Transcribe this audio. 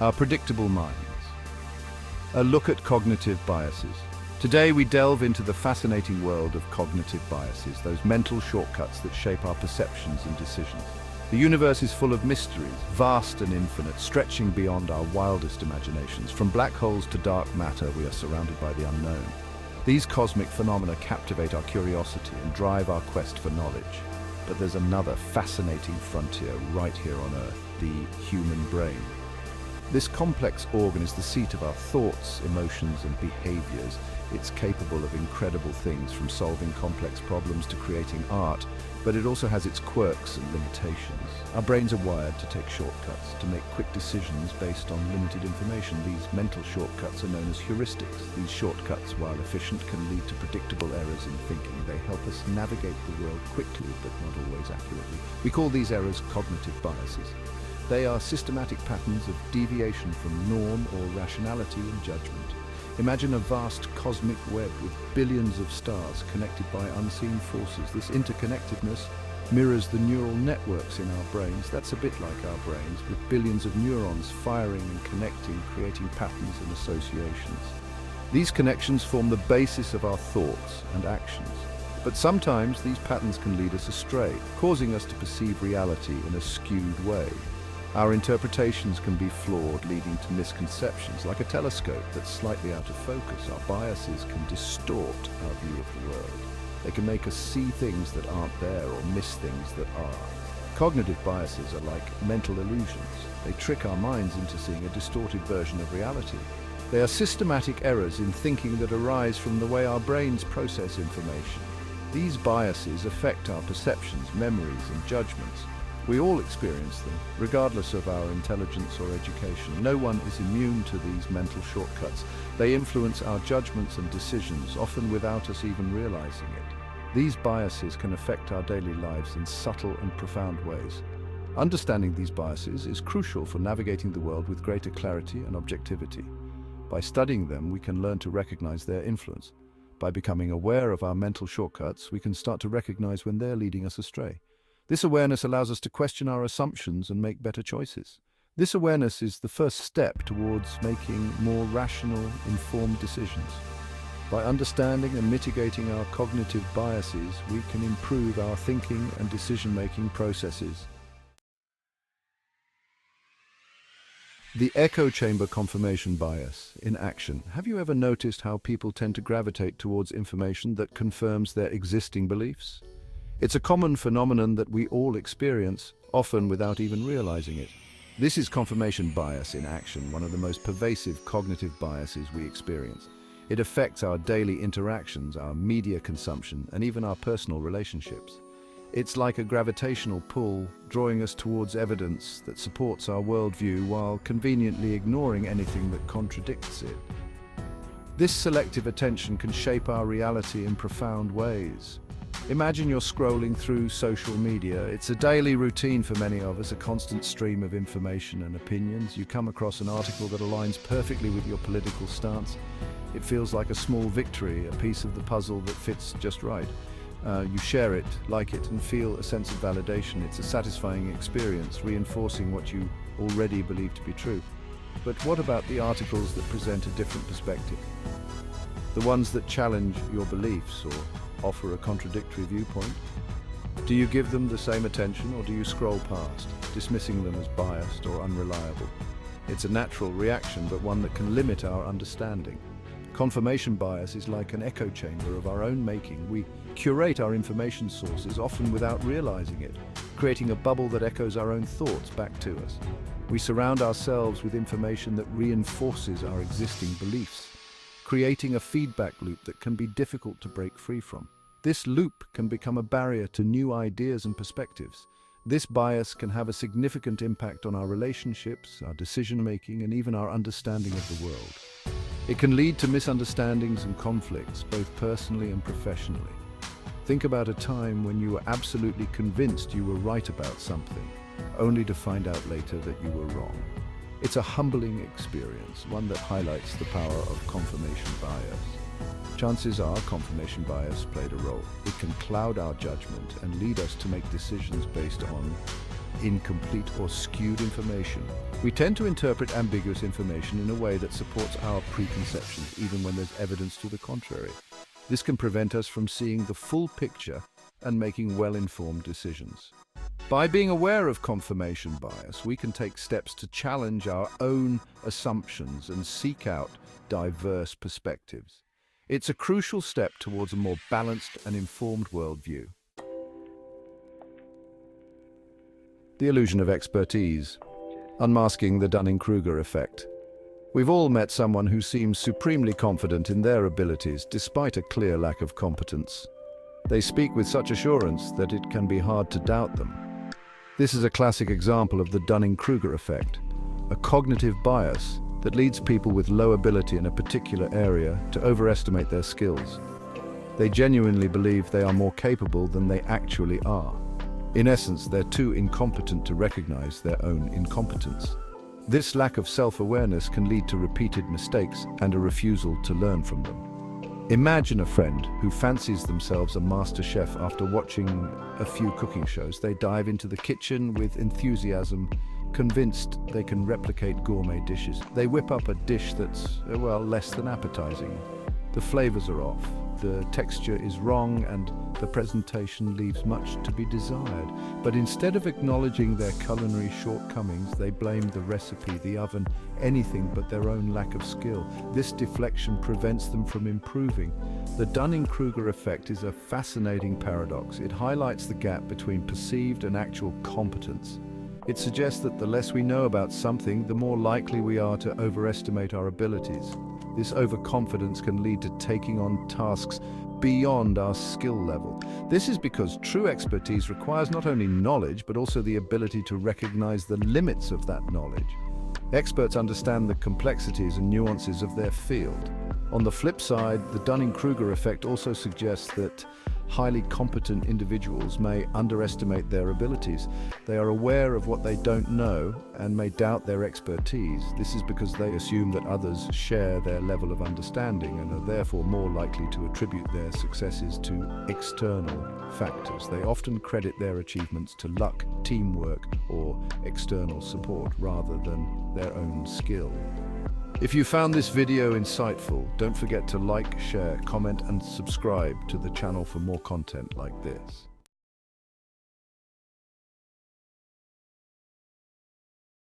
Our predictable minds. A look at cognitive biases. Today we delve into the fascinating world of cognitive biases, those mental shortcuts that shape our perceptions and decisions. The universe is full of mysteries, vast and infinite, stretching beyond our wildest imaginations. From black holes to dark matter, we are surrounded by the unknown. These cosmic phenomena captivate our curiosity and drive our quest for knowledge. But there's another fascinating frontier right here on Earth, the human brain. This complex organ is the seat of our thoughts, emotions, and behaviors. It's capable of incredible things, from solving complex problems to creating art, but it also has its quirks and limitations. Our brains are wired to take shortcuts, to make quick decisions based on limited information. These mental shortcuts are known as heuristics. These shortcuts, while efficient, can lead to predictable errors in thinking. They help us navigate the world quickly, but not always accurately. We call these errors cognitive biases. They are systematic patterns of deviation from norm or rationality in judgment. Imagine a vast cosmic web with billions of stars connected by unseen forces. This interconnectedness mirrors the neural networks in our brains. That's a bit like our brains, with billions of neurons firing and connecting, creating patterns and associations. These connections form the basis of our thoughts and actions. But sometimes these patterns can lead us astray, causing us to perceive reality in a skewed way. Our interpretations can be flawed, leading to misconceptions. Like a telescope that's slightly out of focus, our biases can distort our view of the world. They can make us see things that aren't there or miss things that are. Cognitive biases are like mental illusions. They trick our minds into seeing a distorted version of reality. They are systematic errors in thinking that arise from the way our brains process information. These biases affect our perceptions, memories, and judgments. We all experience them, regardless of our intelligence or education. No one is immune to these mental shortcuts. They influence our judgments and decisions, often without us even realizing it. These biases can affect our daily lives in subtle and profound ways. Understanding these biases is crucial for navigating the world with greater clarity and objectivity. By studying them, we can learn to recognize their influence. By becoming aware of our mental shortcuts, we can start to recognize when they're leading us astray. This awareness allows us to question our assumptions and make better choices. This awareness is the first step towards making more rational, informed decisions. By understanding and mitigating our cognitive biases, we can improve our thinking and decision-making processes. The echo chamber confirmation bias in action. Have you ever noticed how people tend to gravitate towards information that confirms their existing beliefs? It's a common phenomenon that we all experience, often without even realizing it. This is confirmation bias in action, one of the most pervasive cognitive biases we experience. It affects our daily interactions, our media consumption, and even our personal relationships. It's like a gravitational pull, drawing us towards evidence that supports our worldview while conveniently ignoring anything that contradicts it. This selective attention can shape our reality in profound ways. Imagine you're scrolling through social media. It's a daily routine for many of us, a constant stream of information and opinions. You come across an article that aligns perfectly with your political stance. It feels like a small victory, a piece of the puzzle that fits just right. You share it, like it, and feel a sense of validation. It's a satisfying experience, reinforcing what you already believe to be true. But what about the articles that present a different perspective? The ones that challenge your beliefs or offer a contradictory viewpoint? Do you give them the same attention, or do you scroll past, dismissing them as biased or unreliable? It's a natural reaction, but one that can limit our understanding. Confirmation bias is like an echo chamber of our own making. We curate our information sources, often without realizing it, creating a bubble that echoes our own thoughts back to us. We surround ourselves with information that reinforces our existing beliefs, creating a feedback loop that can be difficult to break free from. This loop can become a barrier to new ideas and perspectives. This bias can have a significant impact on our relationships, our decision-making, and even our understanding of the world. It can lead to misunderstandings and conflicts, both personally and professionally. Think about a time when you were absolutely convinced you were right about something, only to find out later that you were wrong. It's a humbling experience, one that highlights the power of confirmation bias. Chances are confirmation bias played a role. It can cloud our judgment and lead us to make decisions based on incomplete or skewed information. We tend to interpret ambiguous information in a way that supports our preconceptions, even when there's evidence to the contrary. This can prevent us from seeing the full picture and making well-informed decisions. By being aware of confirmation bias, we can take steps to challenge our own assumptions and seek out diverse perspectives. It's a crucial step towards a more balanced and informed worldview. The illusion of expertise, unmasking the Dunning-Kruger effect. We've all met someone who seems supremely confident in their abilities despite a clear lack of competence. They speak with such assurance that it can be hard to doubt them. This is a classic example of the Dunning-Kruger effect, a cognitive bias that leads people with low ability in a particular area to overestimate their skills. They genuinely believe they are more capable than they actually are. In essence, they're too incompetent to recognize their own incompetence. This lack of self-awareness can lead to repeated mistakes and a refusal to learn from them. Imagine a friend who fancies themselves a master chef after watching a few cooking shows. They dive into the kitchen with enthusiasm, convinced they can replicate gourmet dishes. They whip up a dish that's, well, less than appetizing. The flavors are off, the texture is wrong, and the presentation leaves much to be desired. But instead of acknowledging their culinary shortcomings, they blame the recipe, the oven, anything but their own lack of skill. This deflection prevents them from improving. The Dunning-Kruger effect is a fascinating paradox. It highlights the gap between perceived and actual competence. It suggests that the less we know about something, the more likely we are to overestimate our abilities. This overconfidence can lead to taking on tasks beyond our skill level. This is because true expertise requires not only knowledge, but also the ability to recognize the limits of that knowledge. Experts understand the complexities and nuances of their field. On the flip side, the Dunning-Kruger effect also suggests that highly competent individuals may underestimate their abilities. They are aware of what they don't know and may doubt their expertise. This is because they assume that others share their level of understanding and are therefore more likely to attribute their successes to external factors. They often credit their achievements to luck, teamwork, or external support rather than their own skill. If you found this video insightful, don't forget to like, share, comment, and subscribe to the channel for more content like this.